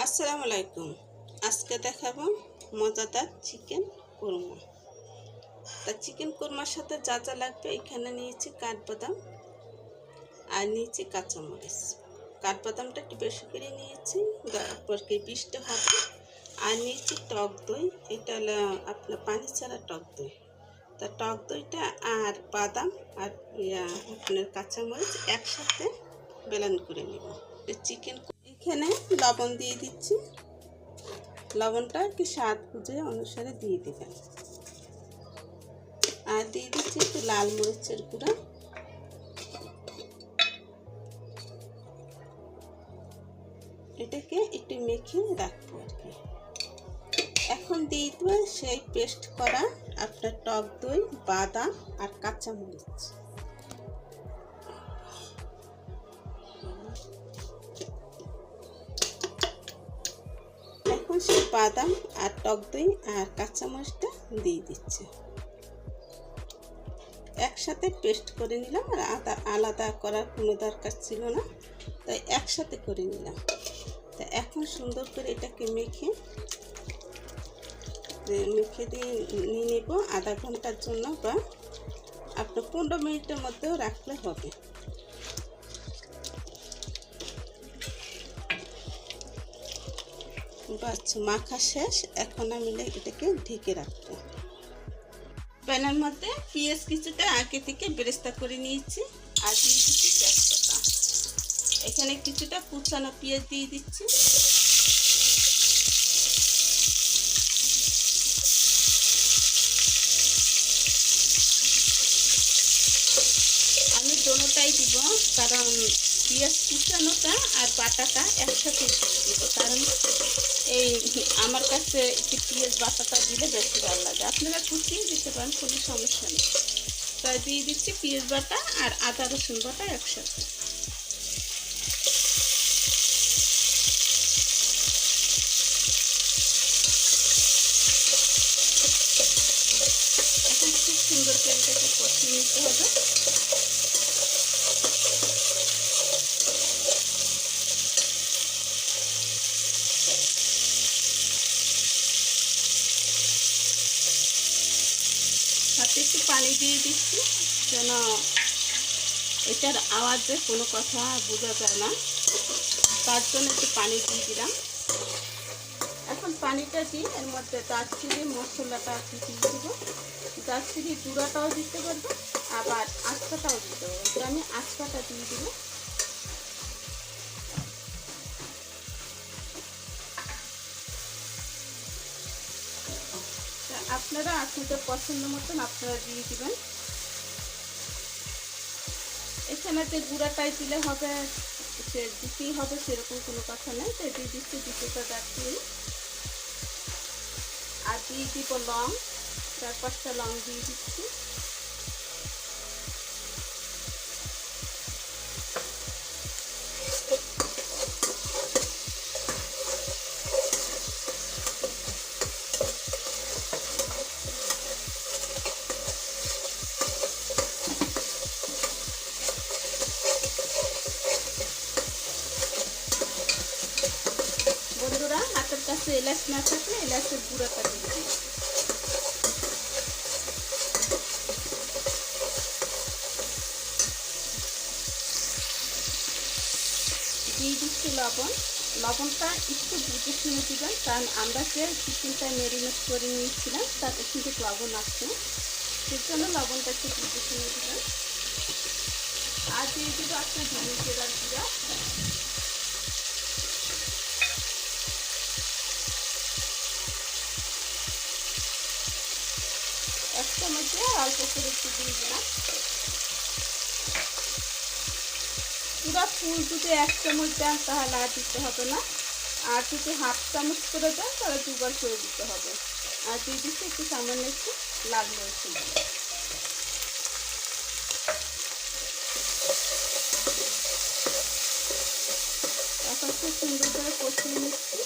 আসসালামু আলাইকুম। আজকে দেখাবো মজাদার চিকেন কোরমা। তা চিকেন কোরমার সাথে যা যা লাগবে, এখানে নিয়েছি কাঠবাদাম আর নিয়েছি কাঁচামরিচ। কাঠবাদামটা একটু বেশি করে নিয়েছি, তারপরে পিষতে হবে। আর নিয়েছি টক দই, এটা হলো আপনার পানি ছাড়া টক দই। তা টক দইটা আর বাদাম আর আপনার কাঁচামরিচ একসাথে ব্লেন্ড করে নেব। চিকেন এখানে লবণ দিয়ে দিচ্ছি, লবণটা কি স্বাদ বুঝে অনুসারে দিয়ে দেবেন। আর দিয়ে দিচ্ছি একটু লাল মরিচের গুঁড়া। এটাকে একটু মেখে রাখবো আর কি। এখন দিয়ে দেবো সেই পেস্ট করা আপনার টক দই, বাদাম আর কাঁচামরিচ। এখন সেই বাদাম আর টক দই আর কাঁচামরিচটা দিয়ে দিচ্ছে, একসাথে পেস্ট করে নিলাম। আর আলাদা করার কোনো দরকার ছিল না, তাই একসাথে করে নিলাম। তা এখন সুন্দর করে এটাকে মেখে দিয়ে নিয়ে নেব আধা ঘন্টার জন্য, বা আপনার 15 মিনিটের মধ্যেও রাখলে হবে। বাস মাখা শেষ। এখন আমি এটাকে ঢেকে রাখবো। প্যানের মধ্যে পেঁয়াজ কিছুটা আগে থেকে বেরেস্তা করে নিয়েছি, আর দিয়ে দিচ্ছি তেজপাতা। এখানে কিছুটা কুচানো পেঁয়াজ দিয়ে দিচ্ছি। আমি দোনোটাই দিব, কারণ পেঁয়াজ কুচানোটা আর বাটাটা একসাথে দিব। কারণ এই আমার কাছে একটু পেঁয়াজ বাটাটা দিলে বেশি ভালো লাগে। আপনারা কুচিয়ে দিতে পারেন, কোনো সমস্যা নেই। তাই দিয়ে দিচ্ছি পেঁয়াজ বাটা আর আদা রসুন বাটা একসাথে। এখন খুব সুন্দর করে এটাকে কষিয়ে নিতে হবে। সাথে একটু পানি দিয়ে দিচ্ছি, যেন এটার আওয়াজে কোনো কথা বোঝা যায় না, তার জন্য একটু পানি দিয়ে দিলাম। এখন পানিটা দিয়ে এর মধ্যে দারচিনি মশলাটা দিয়ে দিব। দারচিনি গুঁড়াটাও দিতে পারবো, আবার আস্তাটাও দিতে পারবো। তো আমি আস্তাটা দিয়ে দিব। আপনারা আপনাদের পছন্দ মতন আপনারা দিয়ে দিবেন। এখানে যে গুঁড়াটাই দিলে হবে, সে দিতেই হবে সেরকম কোনো কথা নেই। তো দিয়ে দিচ্ছি দুটোটা দারচিনি, আর দিয়ে দিব লং, 4-5টা লং দিয়ে দিচ্ছি। বন্ধুরা, হাতের কাছে এলাচ না থাকলে এলাচের গুঁড়াটা দিয়ে দিই। দিয়ে দিচ্ছি লবণ। লবণটা একটু বুঝে শুনে দিবেন, কারণ আমরা যে চিকেনটা ম্যারিনেট করে নিয়েছিলাম তাতে কিন্তু লবণ আসছে, সেই জন্য লবণটা একটু বুঝে শুনে দিবেন। আর দিয়ে দিব আপনার ধনিয়ার গুঁড়া। এক চামচে অল্প করে একটু দিয়ে দিলাম। পুরো ফুল যদি 1 চামচ দেন তাহলে আর দিতে হবে না, আর যদি 1/2 চামচ করে দেন তাহলে 2বার করে দিতে হবে। আর দিয়ে দিচ্ছি একটু সামান্য একটু লাল মরিচের গুঁড়ো। এখন খুব সুন্দর করে কষিয়ে নিচ্ছি।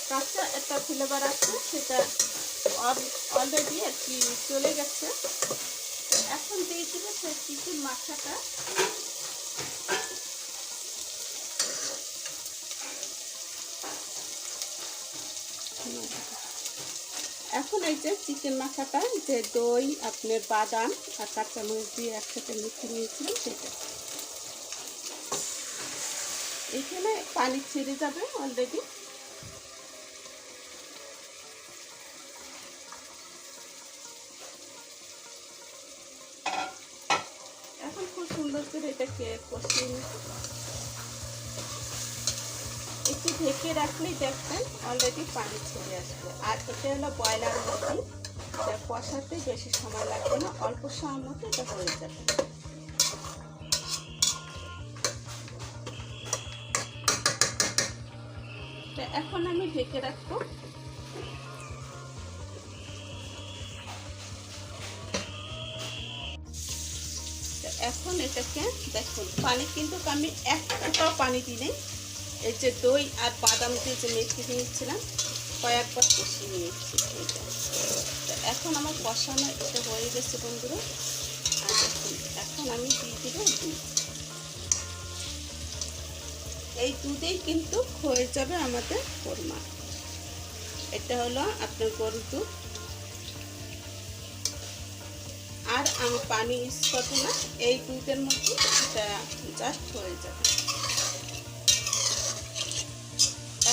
কাঁচা একটা ফ্লেভার আছে, সেটা অলরেডি আর কি চলে গেছে। এখন দিয়ে দিব সেই চিকেন মাখাটা। এখন এই যে চিকেন মাখাটা, যে দই, আপনার বাদাম আর কাঁচামরিচ দিয়ে একসাথে মিশিয়ে নিয়েছিলাম, সেটা এখানে পানি ছেড়ে যাবে অলরেডি। এখন খুব সুন্দর করে এটাকে কষিয়ে নিতে, একটু ঢেকে রাখলেই দেখবেন অলরেডি পানি ছেড়ে আসবে। আর এটা হলো ব্রয়লার মুরগি, এটা কষাতে বেশি সময় লাগবে না, অল্প সময়ের মধ্যে এটা হয়ে যাবে। এখন আমি ঢেকে রাখবো। এখন এটাকে দেখুন, পানি কিন্তু আমি এক ফোঁটাও পানি দিই নাই। এই যে দই আর বাদাম দিয়ে যে মেখে নিয়েছিলাম, কয়েকবার কষিয়ে নিয়েছি এইটা। এখন আমার কষানো এটা হয়ে গেছে বন্ধুরা। আর দেখুন, এখন আমি দিয়ে দেবো দুধ। এই দুধেই কিন্তু হয়ে যাবে আমাদের কোরমা। এটা হলো আপনার গরুর দুধ, আর আমি পানি ইউজ করবো না, এই দুধের মধ্যে এটা জাস্ট হয়ে যাবে।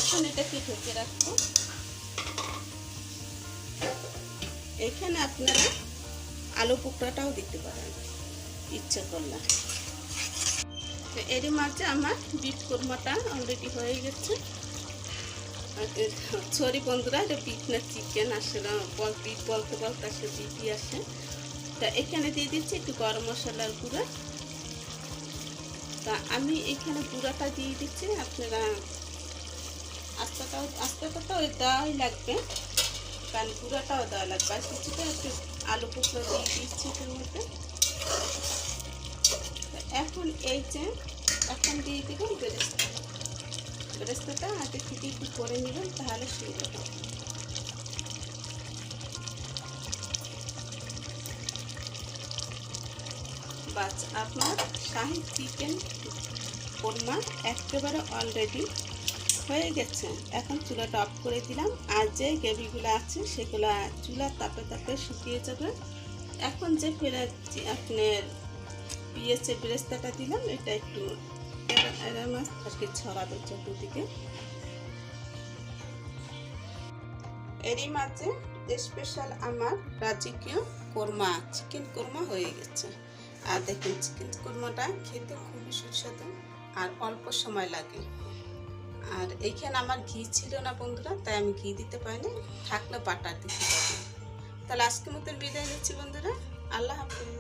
এখন এটাকে ঢেকে রাখবো। এখানে আপনারা আলু টুকরাটাও দিতে পারেন ইচ্ছে করলে। তো এরই মাঝে আমার বিফ কোরমাটা অলরেডি হয়ে গেছে। সরি বন্ধুরা, এটা বিফ না চিকেন, আসলে বিফ বলতে বলতে আসলে বিফই আসে। তা এখানে দিয়ে দিচ্ছি একটু গরম মশলার গুঁড়া। তা আমি এখানে গুঁড়াটা দিয়ে দিচ্ছি, আপনারা আস্তাটাও দেওয়াই লাগবে, কারণ গুঁড়াটাও দেওয়া লাগবে। আর কিছুটা একটু আলু টুকরো দিয়ে দিচ্ছি এটার মধ্যে। এখন এই যে এখন দিয়ে দেবেন বেরেস্তা। বেরেস্তাটা আগে থেকে একটু করে নেবেন, তাহলে সুবিধা হবে। বাস, আপনার শাহী চিকেন কোরমা একেবারে অলরেডি হয়ে গেছে। এখন চুলাটা অফ করে দিলাম, আর যে গ্রেভিগুলো আছে সেগুলো চুলার তাপে তাপে শুকিয়ে যাবে। এখন যে আপনার পেঁয়াজের বেরেস্তাটা দিলাম, এটা একটু মাছ আর কি ছড়াবে চতুর্দিকে। এরই মাঝে স্পেশাল আমার রাজকীয় কোরমা, চিকেন কোরমা হয়ে গেছে। আর দেখুন, চিকেন কোরমাটা খেতে খুবই সুস্বাদু আর অল্প সময় লাগে। আর এইখানে আমার ঘি ছিল না বন্ধুরা, তাই আমি ঘি দিতে পারিনি, থাকলে বাটার দিতে পারি। তাহলে আজকের মতন বিদায় নিচ্ছি বন্ধুরা, আল্লাহ হাফেজ।